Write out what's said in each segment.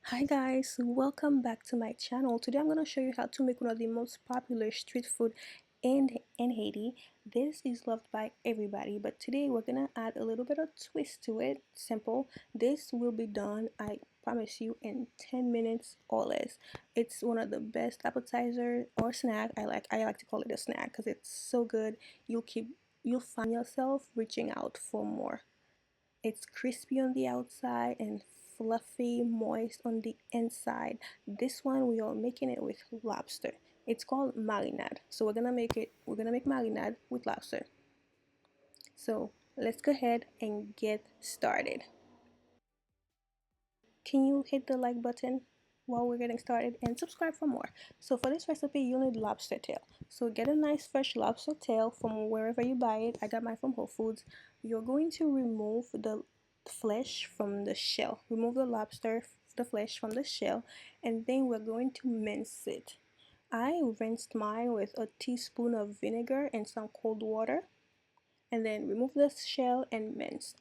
Hi guys, welcome back to my channel. Today I'm going to show you how to make one of the most popular street food in Haiti. This is loved by everybody, but today we're going to add a little bit of twist to it. Simple. This will be done, I promise you, in 10 minutes or less. It's one of the best appetizer or snack. I like to call it a snack because it's so good. You'll find yourself reaching out for more. It's crispy on the outside and fluffy, moist on the inside. This one we are making it with lobster. It's called marinade. So we're gonna make marinade with lobster. So let's go ahead and get started. Can you hit the like button while we're getting started and subscribe for more? So for this recipe you'll need lobster tail. So get a nice fresh lobster tail from wherever you buy it. I got mine from Whole Foods. You're going to remove the flesh from the shell. Remove the lobster, the flesh from the shell, and then we're going to mince it. I rinsed mine with a teaspoon of vinegar and some cold water, and then remove the shell and mince.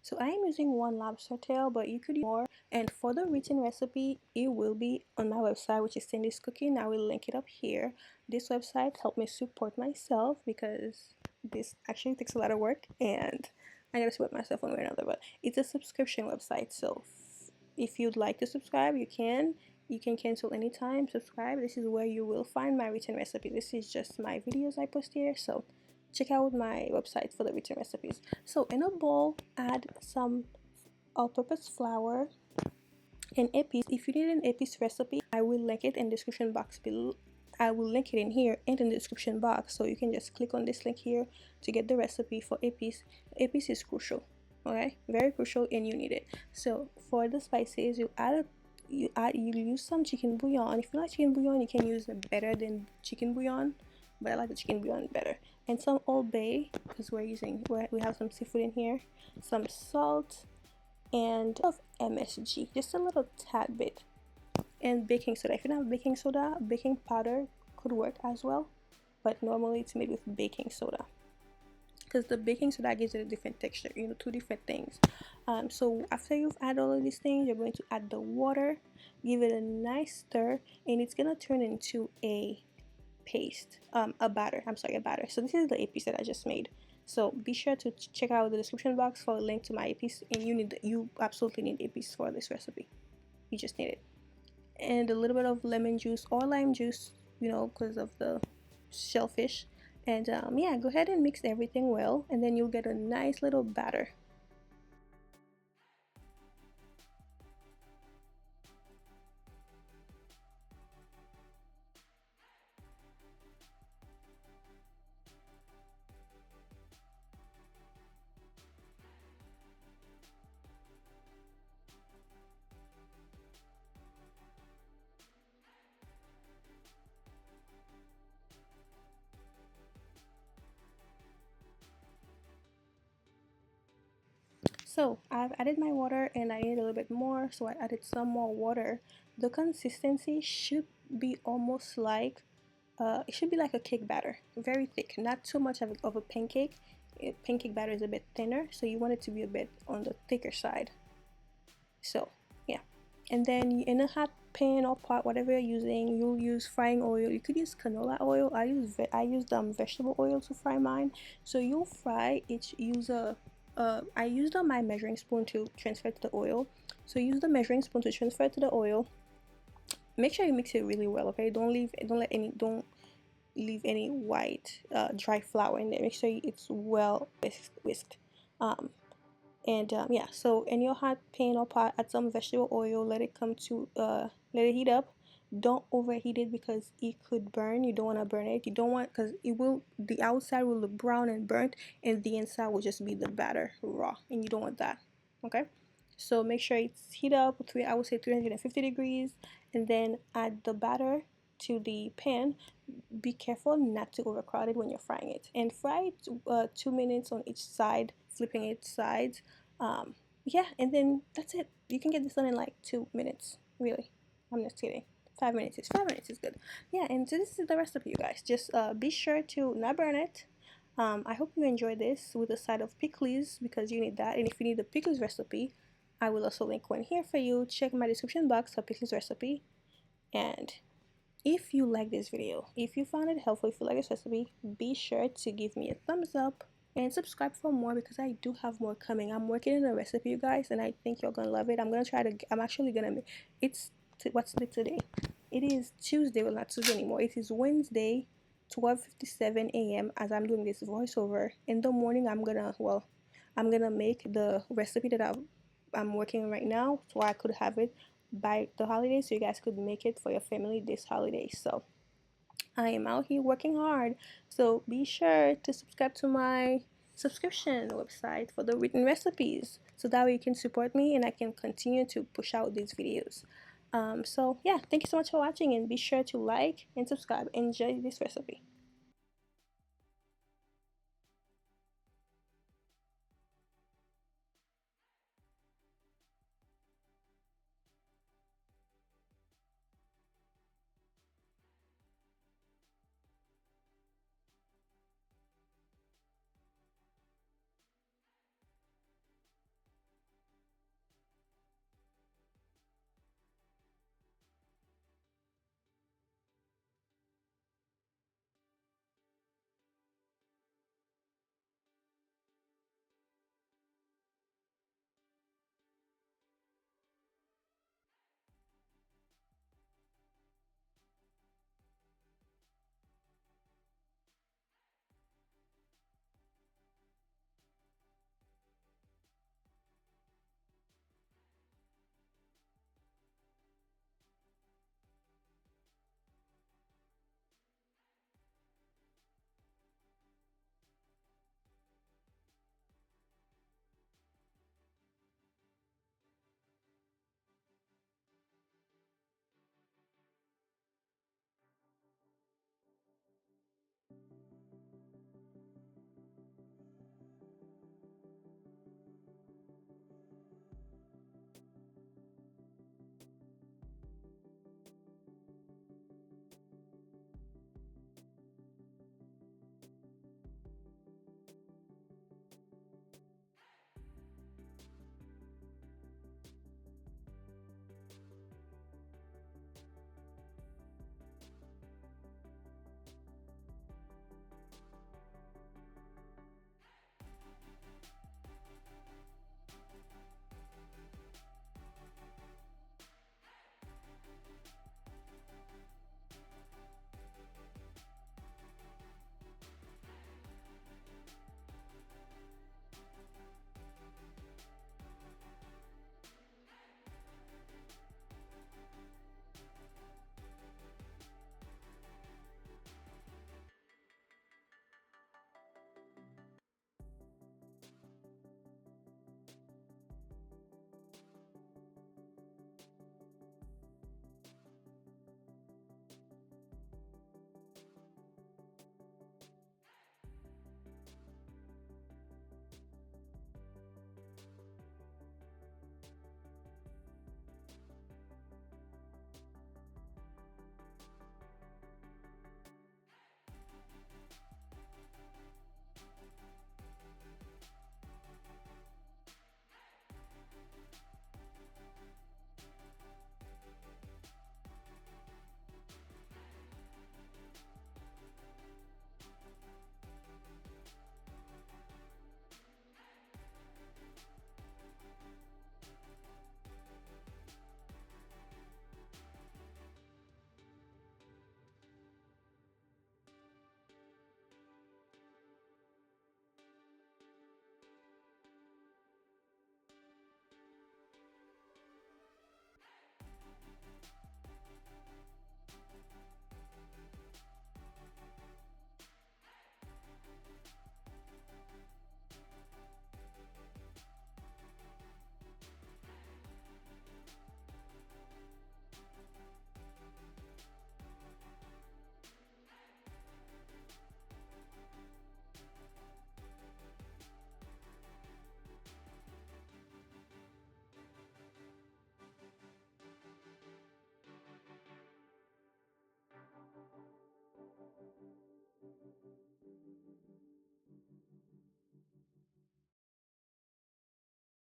So I am using one lobster tail, but you could use more. And for the written recipe, it will be on my website, which is Sendy's Cooking. I will link it up here. This website helped me support myself because this actually takes a lot of work, and I gotta support myself one way or another. But it's a subscription website, so if you'd like to subscribe, you can. You can cancel anytime. Subscribe. This is where you will find my written recipe. This is just my videos I post here, so check out my website for the written recipes. So in a bowl, add some all-purpose flour and épices. If you need an épice recipe, I will link it in the description box below. I will link it in here and in the description box, so you can just click on this link here to get the recipe for épice. Épice is crucial, okay, very crucial, and you need it. So for the spices, you use some chicken bouillon. If you like chicken bouillon, you can use better than chicken bouillon, but I like the chicken bouillon better. And some Old Bay, because we have some seafood in here, some salt, and of MSG, just a little tad bit, and baking soda. If you don't have baking soda, baking powder could work as well, but normally it's made with baking soda because the baking soda gives it a different texture, two different things. So after you've added all of these things, you're going to add the water, give it a nice stir, and it's gonna turn into a paste, a batter. I'm sorry, a batter. So this is the épice that I just made. So be sure to check out the description box for a link to my épice, and you absolutely need épice for this recipe. You just need it, and a little bit of lemon juice or lime juice, because of the shellfish. And yeah, go ahead and mix everything well, and then you'll get a nice little batter. So I've added my water, and I need a little bit more, so I added some more water. The consistency should be almost like it should be like a cake batter, very thick, not too much of a pancake. Pancake batter is a bit thinner, so you want it to be a bit on the thicker side. So yeah, And then in a hot pan or pot, whatever you're using, you'll use frying oil. You could use canola oil. I used vegetable oil to fry mine. So you'll fry each. Use a I used my measuring spoon to transfer to the oil. So use the measuring spoon to transfer to the oil. Make sure you mix it really well. Okay, don't leave any white dry flour in there. Make sure it's well whisked. Um, and yeah, so in your hot pan or pot, add some vegetable oil. Let it come to let it heat up. Don't overheat it because it could burn. You don't want to burn it. You don't want, because it will, the outside will look brown and burnt, and the inside will just be the batter raw, and you don't want that. Okay, so make sure it's heat up I would say 350 degrees, and then add the batter to the pan. Be careful not to overcrowd it when you're frying it, and fry it 2 minutes on each side, flipping it sides. Yeah, and then that's it. You can get this done in like 2 minutes, really. I'm just kidding. 5 minutes is 5 minutes is good. Yeah, and so this is the recipe, you guys. Just be sure to not burn it. I hope you enjoyed this with a side of pickles, because you need that. And if you need the pickles recipe, I will also link one here for you. Check my description box for pickles recipe. And if you like this video, if you found it helpful, if you like this recipe, be sure to give me a thumbs up and subscribe for more, because I do have more coming. I'm working on a recipe, you guys, and I think you're gonna love it. I'm actually gonna make it's what's the today? It is Tuesday. Well, not Tuesday anymore. It is Wednesday, 12:57 a.m. as I'm doing this voiceover. In the morning, I'm gonna make the recipe that I'm working on right now, so I could have it by the holidays, so you guys could make it for your family this holiday. So I am out here working hard. So be sure to subscribe to my subscription website for the written recipes, so that way you can support me and I can continue to push out these videos. So yeah, thank you so much for watching, and be sure to like and subscribe. Enjoy this recipe.